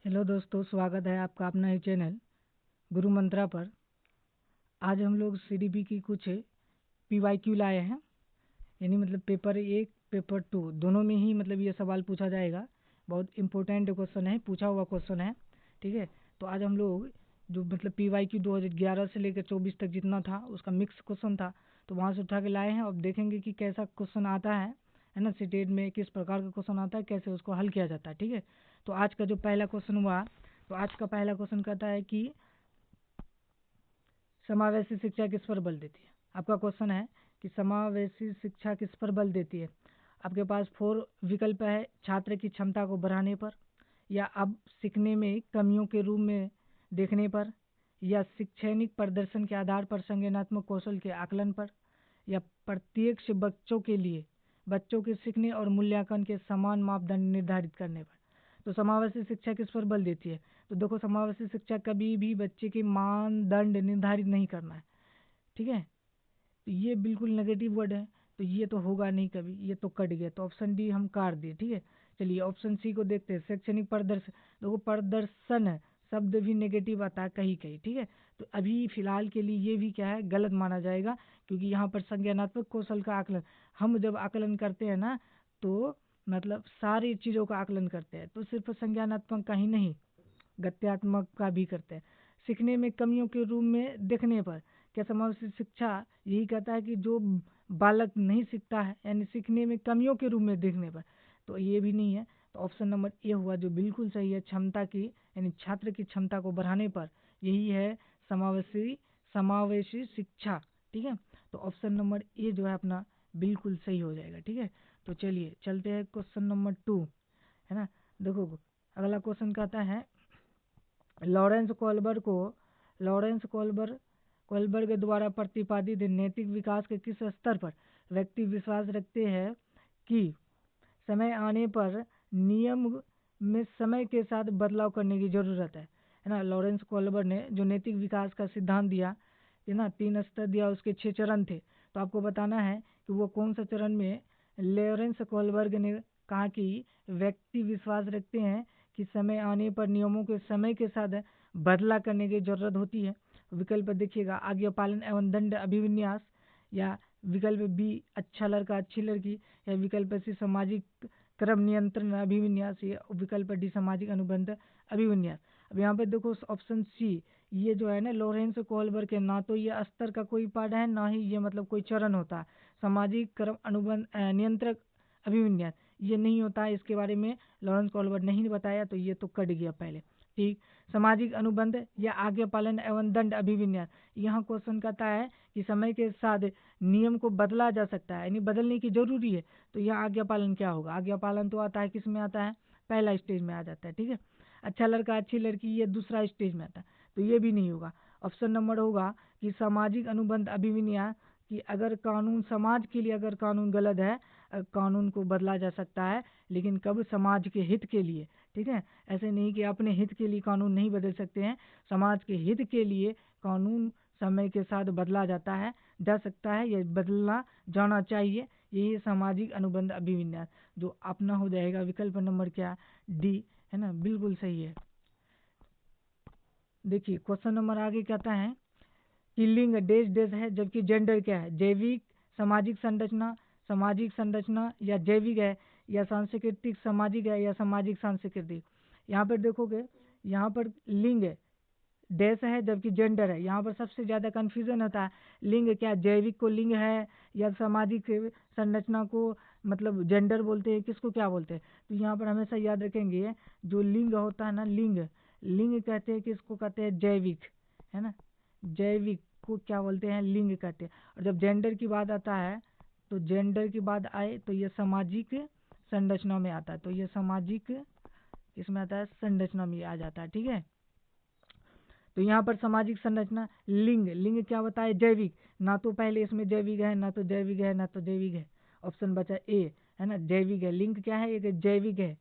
Hello दोस्तों, स्वागत है आपका अपना ही चैनल गुरु मंत्रा पर। आज हम लोग सीडीपी की कुछ पीवाईक्यू लाए हैं, यानी मतलब पेपर 1 पेपर 2 दोनों में ही मतलब ये सवाल पूछा जाएगा। बहुत इम्पोर्टेंट क्वेश्चन है, पूछा हुआ क्वेश्चन है। ठीक है, तो आज हम लोग जो मतलब पीवाईक्यू 2011 से लेकर 24 तक जितना था उसका मिक्स क्वेश्चन था, तो वहाँ से उठा के लाए हैं। अब देखेंगे कि कैसा क्वेश्चन आता है ना, स्टेट में किस प्रकार का क्वेश्चन आता है, कैसे उसको हल किया जाता है। ठीक है, तो आज का जो पहला क्वेश्चन हुआ, तो आज का पहला क्वेश्चन कहता है कि समावेशी शिक्षा किस पर बल देती है। आपका क्वेश्चन है कि समावेशी शिक्षा किस पर बल देती है। आपके पास 4 विकल्प है: छात्र की क्षमता को बढ़ाने पर, या अब सीखने में कमियों के रूप में देखने पर, या शैक्षणिक प्रदर्शन के आधार पर संज्ञानात्मक कौशल के आकलन पर, या प्रत्येक बच्चों के सीखने और मूल्यांकन के समान मापदंड निर्धारित करने पर। तो समावेशी शिक्षा किस पर बल देती है? तो देखो, समावेशी शिक्षा कभी भी बच्चे के मानदंड निर्धारित नहीं करना है। ठीक है, तो ये बिल्कुल नेगेटिव वर्ड है, तो ये तो होगा नहीं कभी, ये तो कट गया, तो ऑप्शन डी हम काट दिए। ठीक है, चलिए ऑप्शन सी को देखते हैं, शैक्षणिक प्रदर्शन। देखो, प्रदर्शन है शब्द भी नेगेटिव आता है कहीं कहीं। ठीक है, तो अभी फिलहाल के लिए ये भी क्या है, गलत माना जाएगा, क्योंकि यहाँ पर संज्ञानात्मक कौशल का आकलन, हम जब आकलन करते हैं ना, तो मतलब सारी चीज़ों का आकलन करते हैं, तो सिर्फ संज्ञानात्मक का ही नहीं, गत्यात्मक का भी करते हैं। सीखने में कमियों के रूप में देखने पर, क्या समावेशी शिक्षा यही कहता है कि जो बालक नहीं सीखता है, यानी सीखने में कमियों के रूप में देखने पर, तो ये भी नहीं है। तो ऑप्शन नंबर ए हुआ जो बिल्कुल सही है, क्षमता की यानी छात्र की क्षमता को बढ़ाने पर, यही है समावेशी शिक्षा। ठीक है, तो ऑप्शन नंबर ए जो है अपना बिल्कुल सही हो जाएगा। ठीक है, तो चलिए चलते हैं क्वेश्चन नंबर 2, है ना। देखो, अगला क्वेश्चन कहता है लॉरेंस कोलबर्ग द्वारा प्रतिपादित नैतिक विकास के किस स्तर पर व्यक्ति विश्वास रखते हैं कि समय आने पर नियम में समय के साथ बदलाव करने की जरूरत है ना। लॉरेंस कोलबर्ग ने जो नैतिक विकास का सिद्धांत दिया है ना, 3 स्तर दिया, उसके 6 चरण थे। तो आपको बताना है कि वो कौन सा चरण में लॉरेंस कोलबर्ग ने कहा कि व्यक्ति विश्वास रखते हैं कि समय आने पर नियमों के समय के साथ बदला करने की जरूरत होती है। विकल्प देखिएगा, आज्ञा पालन एवं दंड अभिविन्यास, या विकल्प बी अच्छा लड़का अच्छी लड़की, या विकल्प सी सामाजिक क्रम नियंत्रण अभिविन्यास, या विकल्प डी सामाजिक अनुबंध अभिविन्यास। अब यहाँ पे देखो ऑप्शन सी, ये जो है ना लॉरेंस कोलबर्ग के, ना तो ये स्तर का कोई पार्ट है, ना ही ये मतलब कोई चरण होता है। सामाजिक क्रम अनुबंध नियंत्रक अभिविन्यास ये नहीं होता है, इसके बारे में लॉरेंस कोलबर्ग नहीं बताया, तो ये तो कट गया पहले। ठीक, सामाजिक अनुबंध या आज्ञा पालन एवं दंड अभिविन्यास, यहाँ क्वेश्चन कहता है कि समय के साथ नियम को बदला जा सकता है, यानी बदलने की जरूरी है। तो यह आज्ञा पालन क्या होगा? आज्ञा पालन तो आता है, किस में आता है? पहला स्टेज में आ जाता है। ठीक है, अच्छा लड़का अच्छी लड़की ये दूसरा स्टेज में आता है, तो ये भी नहीं होगा। ऑप्शन नंबर होगा कि सामाजिक अनुबंध अभिविन्यास, कि अगर कानून समाज के लिए, अगर कानून गलत है, कानून को बदला जा सकता है, लेकिन कब? समाज के हित के लिए। ठीक है, ऐसे नहीं कि अपने हित के लिए कानून नहीं बदल सकते हैं, समाज के हित के लिए कानून समय के साथ बदला जा सकता है, या बदलना जाना चाहिए। यही सामाजिक अनुबंध अभिविन्यास, जो अपना हो जाएगा विकल्प नंबर क्या? डी, है ना, बिल्कुल सही है। देखिए क्वेश्चन नंबर आगे कहता है कि लिंग डेश डेश है, जबकि जेंडर क्या है? जैविक सामाजिक संरचना या जैविक है, या सांस्कृतिक सामाजिक है, या सामाजिक सांस्कृतिक। यहाँ पर देखोगे, यहाँ पर लिंग डैश है जबकि जेंडर है, यहाँ पर सबसे ज़्यादा कन्फ्यूजन होता है। लिंग क्या? जैविक को लिंग है, या सामाजिक संरचना को मतलब जेंडर बोलते हैं, किसको क्या बोलते हैं? तो यहाँ पर हमेशा याद रखेंगे, जो लिंग होता है ना, लिंग कहते हैं, किसको कहते हैं? जैविक, है ना, जैविक को क्या बोलते हैं? लिंग कहते हैं। और जब जेंडर की बात आता है, तो जेंडर की बात आए तो ये सामाजिक संरचना में आता है, तो ये सामाजिक इसमें आता है, संरचना में आ जाता है। ठीक है, तो यहाँ पर सामाजिक संरचना, लिंग क्या बताए? जैविक, ना तो पहले इसमें जैविक है, ना तो जैविक है, ना तो जैविक है। ऑप्शन बचा ए, है ना, जैविक है। लिंग क्या है? एक जैविक है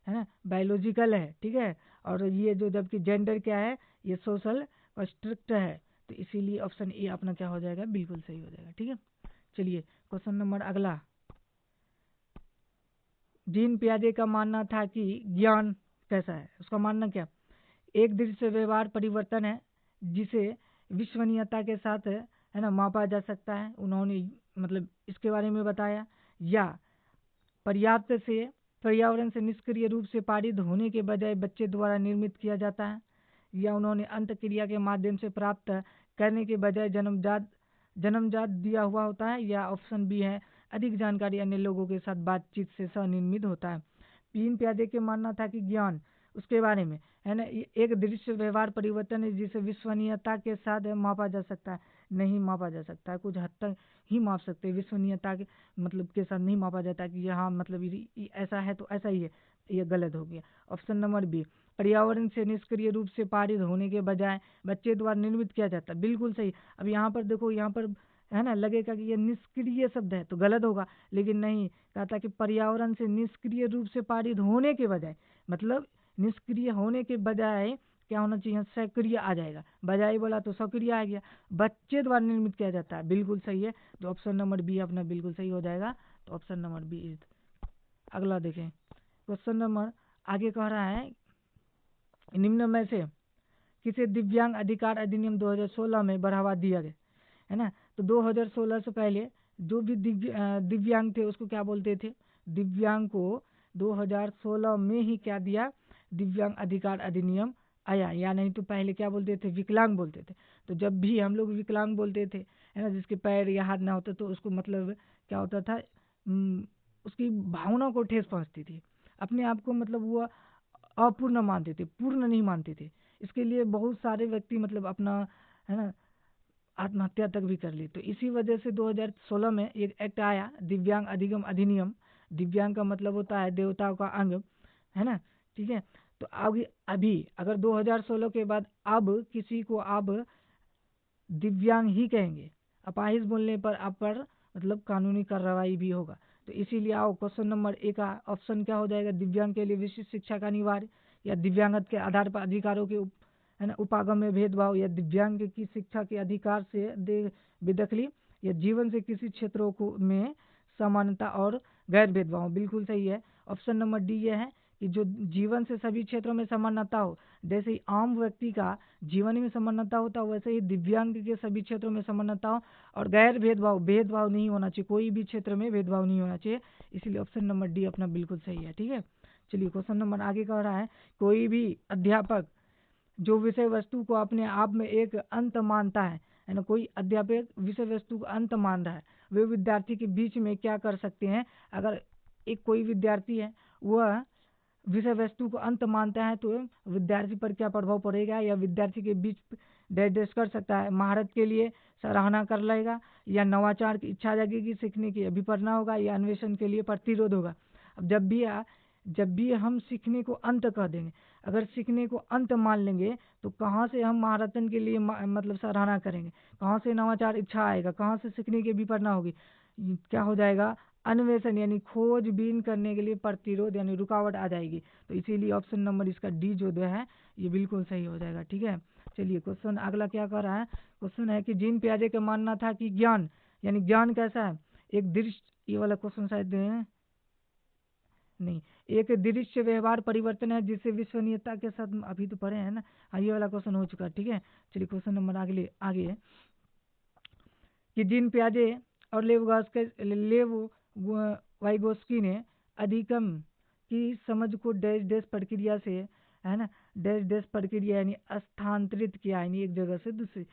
ना, बायोलॉजिकल है। ठीक है, और ये जो जबकि जेंडर क्या है? ये सोशल कंस्ट्रक्ट है, तो इसीलिए ऑप्शन ए अपना क्या हो जाएगा? बिल्कुल सही हो जाएगा। ठीक है, चलिए क्वेश्चन नंबर अगला। जीन पियाजे का मानना था कि ज्ञान कैसा है, उसका मानना क्या, एक दृश्य व्यवहार परिवर्तन है जिसे विश्वसनीयता के साथ है ना मापा जा सकता है, उन्होंने मतलब इसके बारे में बताया। या पर्याप्त से पर्यावरण से निष्क्रिय रूप से पारित होने के बजाय बच्चे द्वारा निर्मित किया जाता है। या उन्होंने अंत क्रिया के माध्यम से प्राप्त करने के बजाय जन्मजात दिया हुआ होता है। या ऑप्शन बी है, अधिक जानकारी अन्य लोगों के साथ बातचीत से स्वनिर्मित होता है। पीन प्यादे के मानना था कि ज्ञान उसके बारे में है ना एक दृश्य व्यवहार परिवर्तन है जिसे विश्वसनीयता के साथ मापा जा सकता है। नहीं मापा जा सकता है, कुछ हद तक ही माप सकते हैं, विश्वसनीयता के मतलब के साथ नहीं मापा जाता कि हाँ मतलब ऐसा है तो ऐसा ही है, ये गलत हो गया। ऑप्शन नंबर बी, पर्यावरण से निष्क्रिय रूप से पारित होने के बजाय बच्चे द्वारा निर्मित किया जाता है, बिल्कुल सही। अब यहाँ पर देखो, यहाँ पर है ना लगेगा कि ये निष्क्रिय शब्द है तो गलत होगा, लेकिन नहीं, कहा था कि पर्यावरण से निष्क्रिय रूप से पारित होने के बजाय, मतलब निष्क्रिय होने के बजाय क्या होना चाहिए, सक्रिय आ जाएगा, बजाय बोला तो सक्रिय आ गया, बच्चे द्वारा निर्मित किया जाता है, बिल्कुल सही है। तो ऑप्शन नंबर बी अपना बिल्कुल सही हो जाएगा। तो ऑप्शन नंबर बी। अगला देखें, क्वेश्चन नंबर आगे कह रहा है, निम्न में से किसे दिव्यांग अधिकार अधिनियम 2016 में बढ़ावा दिया गया, है ना। तो 2016 से पहले जो भी दिव्यांग थे उसको क्या बोलते थे, दिव्यांग को 2016 में ही क्या दिया, दिव्यांग अधिकार अधिनियम आया। या नहीं तो पहले क्या बोलते थे, विकलांग बोलते थे। तो जब भी हम लोग विकलांग बोलते थे, है ना, जिसके पैर या हाथ ना होते, तो उसको मतलब क्या होता था, उसकी भावना को ठेस पहुंचती थी, अपने आप को मतलब वो अपूर्ण मानते थे, पूर्ण नहीं मानते थे। इसके लिए बहुत सारे व्यक्ति मतलब अपना है ना आत्महत्या तक भी कर ली। तो इसी वजह से 2016 में एक एक्ट आया, दिव्यांग अधिगम अधिनियम। दिव्यांग का मतलब होता है देवताओं का अंग, है ना, ठीक है। तो आगे अभी अगर 2016 के बाद अब किसी को आप दिव्यांग ही कहेंगे, अपाहिज बोलने पर आप पर मतलब कानूनी कार्रवाई भी होगा। तो इसीलिए आओ क्वेश्चन नंबर ए का ऑप्शन क्या हो जाएगा, दिव्यांग के लिए विशिष्ट शिक्षा का अनिवार्य, या दिव्यांगत के आधार पर अधिकारों के है ना उपागम में भेदभाव, या दिव्यांग की शिक्षा के अधिकार से बेदखली, या जीवन से किसी क्षेत्रों को में समानता और गैर भेदभाव। बिल्कुल सही है। ऑप्शन नंबर डी ये है कि जो जीवन से सभी क्षेत्रों में समानता हो, जैसे ही आम व्यक्ति का जीवन में समानता होता है वैसे ही दिव्यांग के सभी क्षेत्रों में समानता हो, और गैर भेदभाव नहीं होना चाहिए, कोई भी क्षेत्र में भेदभाव नहीं होना चाहिए। इसलिए ऑप्शन नंबर डी अपना बिल्कुल सही है, ठीक है। चलिए क्वेश्चन नंबर आगे कह रहा है, कोई भी अध्यापक जो विषय वस्तु को अपने आप में एक अंत मानता है ना, कोई अध्यापक विषय वस्तु को अंत मान रहा है, वे विद्यार्थी के बीच में क्या कर सकते हैं, अगर एक कोई विद्यार्थी है वह विषय वस्तु को अंत मानता है तो विद्यार्थी पर क्या प्रभाव पड़ेगा, या विद्यार्थी के बीच डैश कर सकता है, महारत के लिए सराहना कर लेगा, या नवाचार की इच्छा जगेगी, सीखने की अभिप्रेरणा होगा, या अन्वेषण के लिए प्रतिरोध होगा। अब जब भी हम सीखने को अंत कह देंगे, अगर सीखने को अंत मान लेंगे तो कहाँ से हम महारतन के लिए मतलब सराहना करेंगे, कहाँ से नवाचार इच्छा आएगा, कहाँ से सीखने की अभिप्रेरणा होगी, क्या हो जाएगा, अन्वेषण यानी खोजबीन करने के लिए प्रतिरोध यानी रुकावट आ जाएगी। तो इसीलिए ऑप्शन नंबर इसका डी जो है ये बिल्कुल सही हो जाएगा, ठीक है। चलिए क्वेश्चन अगला क्या कर रहा है, क्वेश्चन है कि जीन पियाजे का मानना था कि ज्ञान यानी ज्ञान कैसा है, एक दृश्य, ये वाला क्वेश्चन शायद नहीं, एक दृश्य व्यवहार परिवर्तन है जिससे विश्वसनीयता के साथ, अभी तो पढ़े हैं ना, हाँ ये वाला क्वेश्चन हो चुका है, ठीक है। चलिए क्वेश्चन नंबर आगे है कि जीन पियाजे और वाइगोस्की ने अधिगम की समझ को डैश डैश प्रक्रिया से, है ना, डैश डैश प्रक्रिया यानी स्थानांतरित किया, यानी एक जगह से दूसरी,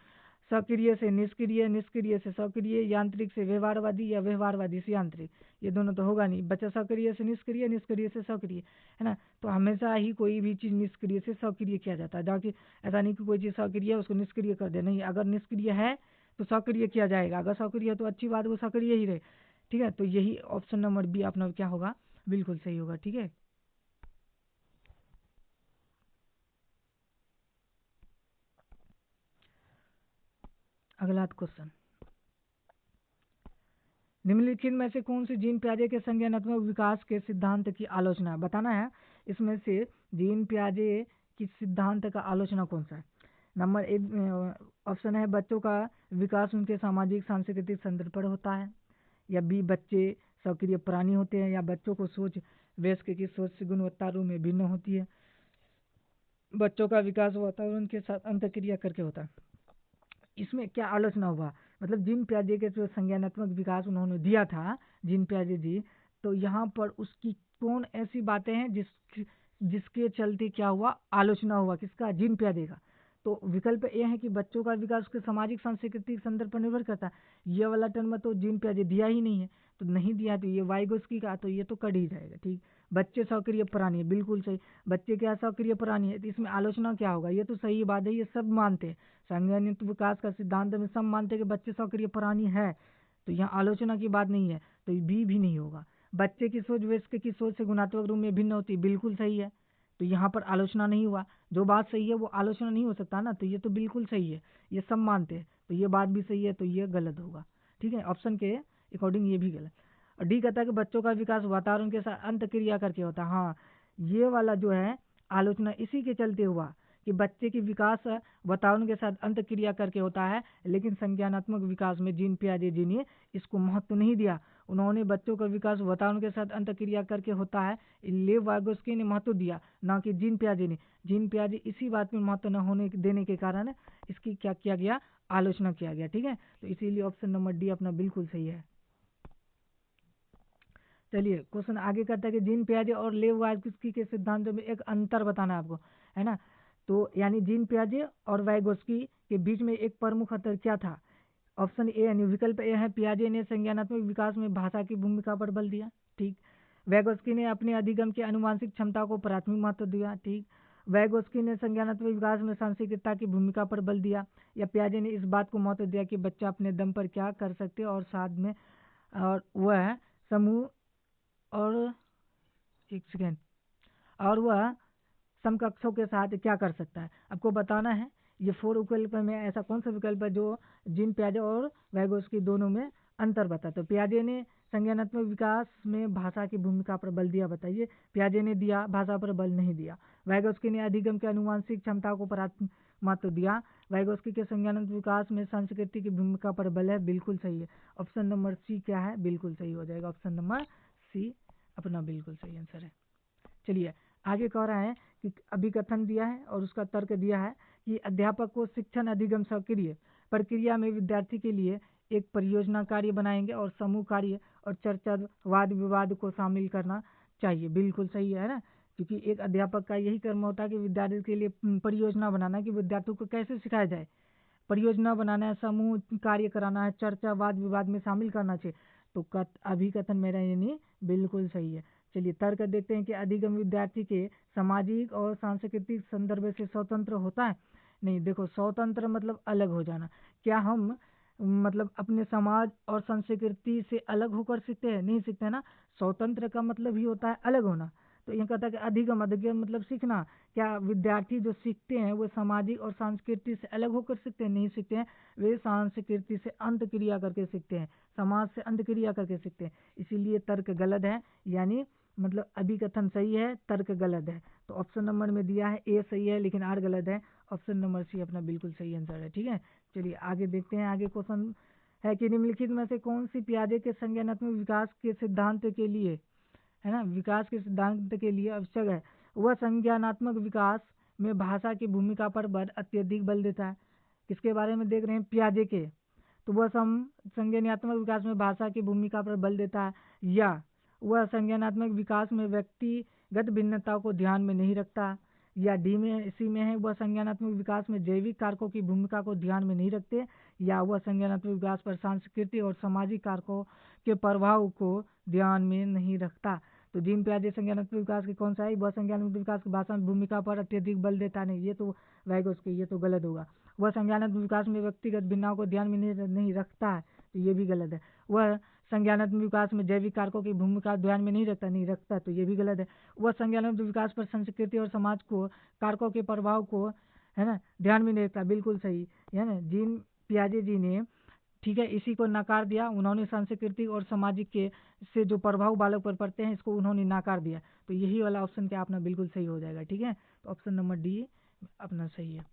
सक्रिय से निष्क्रिय, निष्क्रिय से सक्रिय, यांत्रिक से व्यवहारवादी, या व्यवहारवादी से यांत्रिक। ये दोनों तो होगा नहीं, बच्चा सक्रिय से निष्क्रिय, निष्क्रिय से सक्रिय, है ना। तो हमेशा ही कोई भी चीज़ निष्क्रिय से सक्रिय किया जाता है, जबकि ऐसा नहीं कि कोई चीज़ सक्रिय है उसको निष्क्रिय कर दे, नहीं, अगर निष्क्रिय है तो सक्रिय किया जाएगा, अगर सक्रिय है तो अच्छी बात, वो सक्रिय ही रहे, ठीक है। तो यही ऑप्शन नंबर बी अपना क्या होगा, बिल्कुल सही होगा, ठीक है। अगला क्वेश्चन, निम्नलिखित में से कौन सी जीन पियाजे के संज्ञानात्मक विकास के सिद्धांत की आलोचना, बताना है इसमें से जीन पियाजे की सिद्धांत का आलोचना कौन सा है। नंबर एक ऑप्शन है, बच्चों का विकास उनके सामाजिक सांस्कृतिक संदर्भ पर होता है, या बी बच्चे सक्रिय प्राणी होते हैं, या बच्चों को सोच वयस्क की सोच से गुणवत्ता रूप में भिन्न होती है, बच्चों का विकास वातावरण के साथ अंतःक्रिया करके होता है। इसमें क्या आलोचना हुआ, मतलब जीन पियाजे के जो संज्ञानात्मक विकास उन्होंने दिया था जीन पियाजे जी, तो यहाँ पर उसकी कौन ऐसी बातें हैं जिसके चलते क्या हुआ, आलोचना हुआ, किसका, जीन पियाजे का। तो विकल्प ए है कि बच्चों का विकास उसके सामाजिक सांस्कृतिक संदर्भ पर निर्भर करता है। ये वाला टर्म तो जीन पियाजे दिया ही नहीं है, तो नहीं दिया तो ये वाइगोस्की का, तो ये तो कट ही जाएगा। ठीक, बच्चे सक्रिय प्राणी है, बिल्कुल सही। बच्चे क्या सक्रिय प्राणी है, तो इसमें आलोचना क्या होगा, ये तो सही बात है, ये सब मानते हैं। संज्ञानित विकास का सिद्धांत में सब मानते हैं कि बच्चे सक्रिय प्राणी है, तो यहाँ आलोचना की बात नहीं है, तो बी भी नहीं होगा। बच्चे की सोच वयस्क की सोच से गुणात्मक रूप में भिन्न होती है, बिल्कुल सही है, तो यहाँ पर आलोचना नहीं हुआ। जो बात सही है वो आलोचना नहीं हो सकता ना, तो ये तो बिल्कुल सही है, ये सब मानते हैं, तो ये बात भी सही है, तो ये गलत होगा। ठीक है, ऑप्शन के अकॉर्डिंग ये भी गलत। और डी कहता है कि बच्चों का विकास वातावरण के साथ अंत क्रिया करके होता है। हाँ, ये वाला जो है आलोचना इसी के चलते हुआ कि बच्चे की विकास वातावरण के साथ अंत क्रिया करके होता है, लेकिन संज्ञानात्मक विकास में जीन पियाजे जी ने इसको महत्व नहीं दिया। उन्होंने बच्चों का विकास वातावरण के साथ अंत क्रिया करके होता है, लेव वाइगोस्की ने महत्व दिया, ना कि जीन पियाजे ने। जीन पियाजे इसी बात में महत्व न होने देने के कारण इसकी क्या किया गया, आलोचना किया गया। ठीक है, तो इसीलिए ऑप्शन नंबर डी अपना बिल्कुल सही है। चलिए क्वेश्चन आगे करता है कि जीन पियाजे और लेव वाइगोस्की के सिद्धांतों में एक अंतर बताना है आपको, है ना। तो यानी जीन पियाजे और वाइगोस्की के बीच में एक प्रमुख अंतर क्या था। ऑप्शन ए यानी विकल्प ए है, पियाजे ने संज्ञानात्मक विकास में भाषा की भूमिका पर बल दिया। ठीक, वैगोस्की ने अपने अधिगम की आनुवांशिक क्षमता को प्राथमिक महत्व दिया। ठीक, वैगोस्की ने संज्ञानात्मक विकास में सांस्कृतिकता की भूमिका पर बल दिया, या पियाजे ने इस बात को महत्व दिया कि बच्चा अपने दम पर क्या कर सकते और साथ में, और वह समूह, और एक सेकेंड, और वह समकक्षों के साथ क्या कर सकता है। आपको बताना है ये 4 विकल्प में ऐसा कौन सा विकल्प है जो जीन पियाजे और वैगोस्की दोनों में अंतर बताता है। तो पियाजे ने संज्ञानात्मक विकास में भाषा की भूमिका पर बल दिया, बताइए। पियाजे ने दिया, भाषा पर बल नहीं दिया। वैगोस्की ने अधिगम के आनुवांशिक क्षमता को प्राथमिक महत्व दिया। वैगोस्की के संज्ञानात्मक विकास में संस्कृति की भूमिका पर बल है, बिल्कुल सही है। ऑप्शन नंबर सी क्या है, बिल्कुल सही हो जाएगा, ऑप्शन नंबर सी अपना बिल्कुल सही आंसर है। चलिए आगे कह रहा है कि अभिकथन दिया है और उसका तर्क दिया है कि अध्यापक को शिक्षण अधिगम सक्रिय प्रक्रिया में विद्यार्थी के लिए एक परियोजना कार्य बनाएंगे और समूह कार्य और चर्चा वाद विवाद को शामिल करना चाहिए, बिल्कुल सही है ना। क्योंकि एक अध्यापक का यही कर्म होता है कि विद्यार्थी के लिए परियोजना बनाना, कि विद्यार्थियों को कैसे सिखाया जाए, परियोजना बनाना है, समूह कार्य कराना है, चर्चा वाद विवाद में शामिल करना चाहिए। तो अभिकथन मेरा यानी बिल्कुल सही है। चलिए तर्क देखते हैं कि अधिगम विद्यार्थी के सामाजिक और सांस्कृतिक संदर्भ से स्वतंत्र होता है। नहीं, देखो स्वतंत्र मतलब अलग हो जाना। क्या हम मतलब अपने समाज और संस्कृति से अलग होकर सीखते हैं, नहीं सीखते हैं ना। स्वतंत्र का मतलब ही होता है अलग होना। तो ये कहता है कि अधिगम, अधिगम मतलब सीखना। क्या विद्यार्थी जो सीखते हैं वो सामाजिक और संस्कृति से अलग होकर सीखते हैं, नहीं सीखते हैं। वे संस्कृति से अंत क्रिया करके सीखते हैं, समाज से अंत क्रिया करके सीखते हैं। इसीलिए तर्क गलत है, यानी मतलब अभिकथन सही है, तर्क गलत है। तो ऑप्शन नंबर में दिया है ए सही है, लेकिन आर गलत है। ऑप्शन नंबर सी अपना बिल्कुल सही आंसर है। ठीक है, चलिए आगे देखते हैं। आगे क्वेश्चन है कि निम्नलिखित में से कौन सी पियाजे के संज्ञानात्मक विकास के सिद्धांत के लिए, है ना, विकास के सिद्धांत के लिए आवश्यक है। वह संज्ञानात्मक विकास में भाषा की भूमिका पर अत्यधिक बल देता है। किसके बारे में देख रहे हैं, पियाजे के। तो वह संज्ञानात्मक विकास में भाषा की भूमिका पर बल देता है, या वह संज्ञानात्मक विकास में व्यक्तिगत भिन्नता को ध्यान में नहीं रखता, या डी में इसी में है, वह संज्ञानात्मक विकास में जैविक कारकों की भूमिका को ध्यान में नहीं रखते, या वह संज्ञानात्मक विकास पर सांस्कृतिक और सामाजिक कारकों के प्रभाव को ध्यान में नहीं रखता। तो जीन पियाजे संज्ञानात्मक विकास के कौन सा है, वह संज्ञानात्मक विकास की भाषा में भूमिका पर अत्यधिक बल देता नहीं, ये तो वैगोस्की, ये तो गलत होगा। वह संज्ञानात्मक विकास में व्यक्तिगत भिन्नताओं को ध्यान में नहीं रखता है, तो ये भी गलत है। वह संज्ञानात्मक विकास में जैविक कारकों की भूमिका ध्यान में नहीं रखता, तो ये भी गलत है। वह संज्ञानात्मक विकास पर संस्कृति और समाज को कारकों के प्रभाव को, है ना, ध्यान में नहीं रखता, बिल्कुल सही है ना। जीन पियाजे जी ने, ठीक है, इसी को नकार दिया। उन्होंने सांस्कृतिक और सामाजिक के से जो प्रभाव बालक पर पड़ते हैं इसको उन्होंने नकार दिया। तो यही वाला ऑप्शन क्या अपना बिल्कुल सही हो जाएगा। ठीक है, तो ऑप्शन नंबर डी अपना सही है।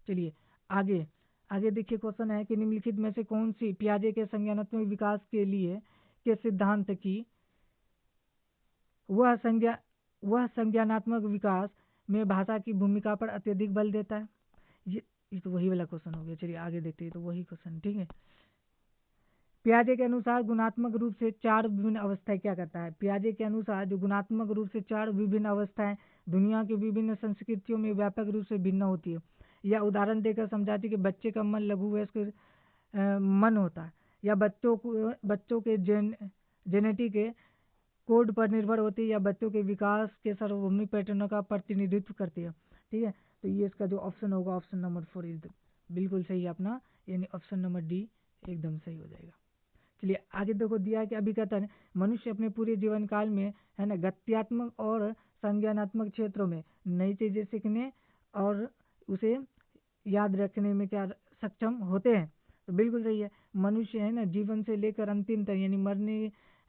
चलिए आगे आगे देखिए, क्वेश्चन है कि निम्नलिखित में से कौन सी पियाजे के संज्ञानात्मक विकास के लिए के सिद्धांत की वह संज्ञानात्मक विकास में भाषा की भूमिका पर अत्यधिक बल देता है। ये तो वही वाला क्वेश्चन हो गया। चलिए आगे देखते हैं, तो वही क्वेश्चन, ठीक है। पियाजे के अनुसार गुणात्मक रूप से 4 विभिन्न अवस्थाएं क्या करता है? पियाजे के अनुसार जो गुणात्मक रूप से 4 विभिन्न अवस्थाएं दुनिया की विभिन्न संस्कृतियों में व्यापक रूप से भिन्न होती है। यह उदाहरण देकर समझाती है कि बच्चे का मन लघु वयस्क मन होता है, या बच्चों के जेनेटिक कोड पर निर्भर होती है, या बच्चों के विकास के सार्वभौमिक पैटर्नों का प्रतिनिधित्व करती है, ठीक है। तो ये इसका जो ऑप्शन होगा, ऑप्शन नंबर 4 बिल्कुल सही है अपना, यानी ऑप्शन नंबर डी एकदम सही हो जाएगा। चलिए आगे देखो, दिया है कि अभिकथन मनुष्य अपने पूरे जीवन काल में, है ना, गत्यात्मक और संज्ञानात्मक क्षेत्रों में नई चीजें सीखने और उसे याद रखने में क्या सक्षम होते हैं। तो बिल्कुल सही है। मनुष्य, है ना, जीवन से लेकर अंतिम तक, यानी मरने,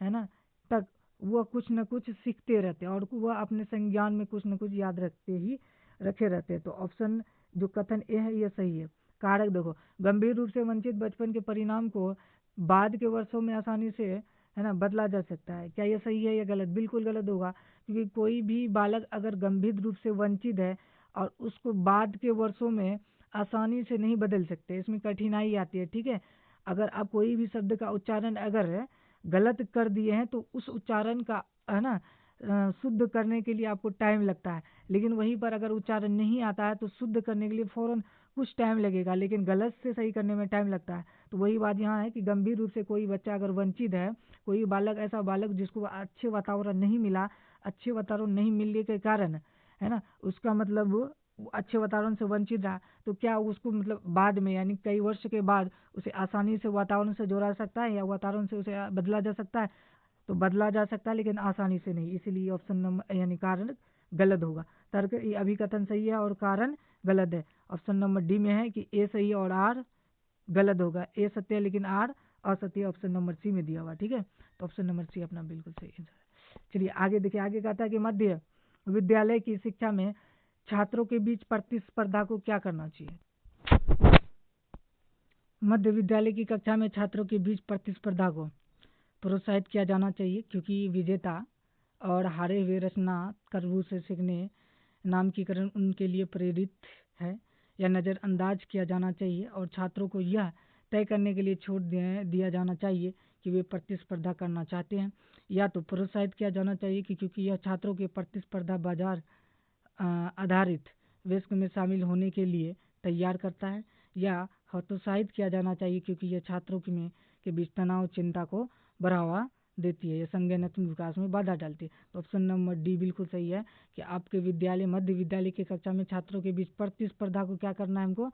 है ना, तक वह कुछ न कुछ सीखते रहते हैं और वह अपने संज्ञान में कुछ न कुछ याद रखे रहते हैं। तो ऑप्शन जो कथन ए है ये सही है। कारक देखो, गंभीर रूप से वंचित बचपन के परिणाम को बाद के वर्षों में आसानी से, है ना, बदला जा सकता है। क्या ये सही है या गलत? बिल्कुल गलत होगा, क्योंकि कोई भी बालक अगर गंभीर रूप से वंचित है और उसको बाद के वर्षों में आसानी से नहीं बदल सकते, इसमें कठिनाई आती है, ठीक है। अगर आप कोई भी शब्द का उच्चारण अगर गलत कर दिए हैं तो उस उच्चारण का, है ना, शुद्ध करने के लिए आपको टाइम लगता है, लेकिन वहीं पर अगर उच्चारण नहीं आता है तो शुद्ध करने के लिए फौरन कुछ टाइम लगेगा, लेकिन गलत से सही करने में टाइम लगता है। तो वही बात यहाँ है कि गंभीर रूप से कोई बच्चा अगर वंचित है, कोई बालक, ऐसा बालक जिसको अच्छे वातावरण नहीं मिला, अच्छे वातावरण नहीं मिलने के कारण, है ना, उसका मतलब अच्छे वातावरण से वंचित रहा, तो क्या उसको मतलब बाद में, यानी कई वर्ष के बाद उसे आसानी से वातावरण से जोड़ा सकता है या वातावरण से उसे बदला जा सकता है? तो बदला जा सकता है, लेकिन आसानी से नहीं। इसीलिए ऑप्शन नंबर, यानी कारण गलत होगा। तर्क अभिकथन सही है और कारण गलत है। ऑप्शन नंबर डी में है कि ए सही है और आर गलत होगा। ए सत्य है लेकिन आर असत्य, ऑप्शन नंबर सी में दिया हुआ, ठीक है। तो ऑप्शन नंबर सी अपना बिल्कुल सही आंसर है। चलिए आगे देखिए, आगे कहता है कि मध्य विद्यालय की शिक्षा में छात्रों के बीच प्रतिस्पर्धा को क्या करना चाहिए? मध्य विद्यालय की कक्षा में छात्रों के बीच प्रतिस्पर्धा को प्रोत्साहित किया जाना चाहिए, क्योंकि विजेता और हारे हुए रचनात्मक रूप से सीखने नामकीकरण उनके लिए प्रेरित है, या नज़रअंदाज किया जाना चाहिए और छात्रों को यह तय करने के लिए छूट दिया जाना चाहिए कि वे प्रतिस्पर्धा करना चाहते हैं, या तो प्रोत्साहित किया जाना चाहिए कि क्योंकि यह छात्रों के प्रतिस्पर्धा बाजार आधारित विश्व में शामिल होने के लिए तैयार करता है, या हतोत्साहित किया जाना चाहिए क्योंकि यह छात्रों के बीच तनाव, चिंता को बढ़ावा देती है, या संज्ञानात्मक विकास में बाधा डालती है। तो ऑप्शन नंबर डी बिल्कुल सही है कि आपके विद्यालय, मध्य विद्यालय की कक्षा में छात्रों के बीच प्रतिस्पर्धा को क्या करना है हमको,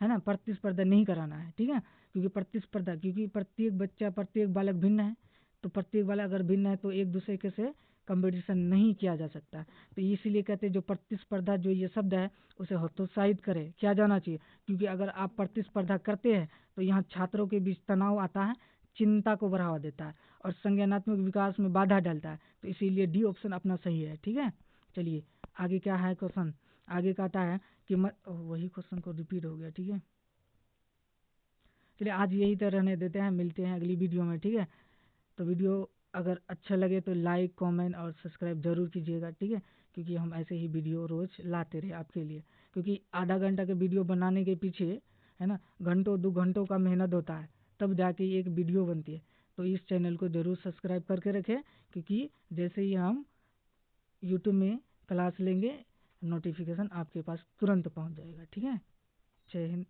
है ना, प्रतिस्पर्धा नहीं कराना है, ठीक है। क्योंकि प्रतिस्पर्धा, क्योंकि प्रत्येक बच्चा, प्रत्येक बालक भिन्न है, तो प्रत्येक बालक अगर भिन्न है तो एक दूसरे के से कंपटीशन नहीं किया जा सकता। तो इसीलिए कहते हैं जो प्रतिस्पर्धा, जो ये शब्द है, उसे हतोत्साहित करे किया जाना चाहिए, क्योंकि अगर आप प्रतिस्पर्धा करते हैं तो यहाँ छात्रों के बीच तनाव आता है, चिंता को बढ़ावा देता है और संज्ञानात्मक विकास में बाधा डालता है। तो इसीलिए डी ऑप्शन अपना सही है, ठीक है। चलिए आगे क्या है क्वेश्चन, आगे कहता है कि वही क्वेश्चन को रिपीट हो गया, ठीक है। चलिए आज यही तो रहने देते हैं, मिलते हैं अगली वीडियो में, ठीक है। तो वीडियो अगर अच्छा लगे तो लाइक, कमेंट और सब्सक्राइब जरूर कीजिएगा, ठीक है, क्योंकि हम ऐसे ही वीडियो रोज लाते रहे आपके लिए, क्योंकि आधा घंटा के वीडियो बनाने के पीछे, है ना, घंटों 2 घंटों का मेहनत होता है, तब जाके एक वीडियो बनती है। तो इस चैनल को जरूर सब्सक्राइब करके रखें, क्योंकि जैसे ही हम यूट्यूब में क्लास लेंगे नोटिफिकेशन आपके पास तुरंत पहुंच जाएगा, ठीक है। जय हिंद।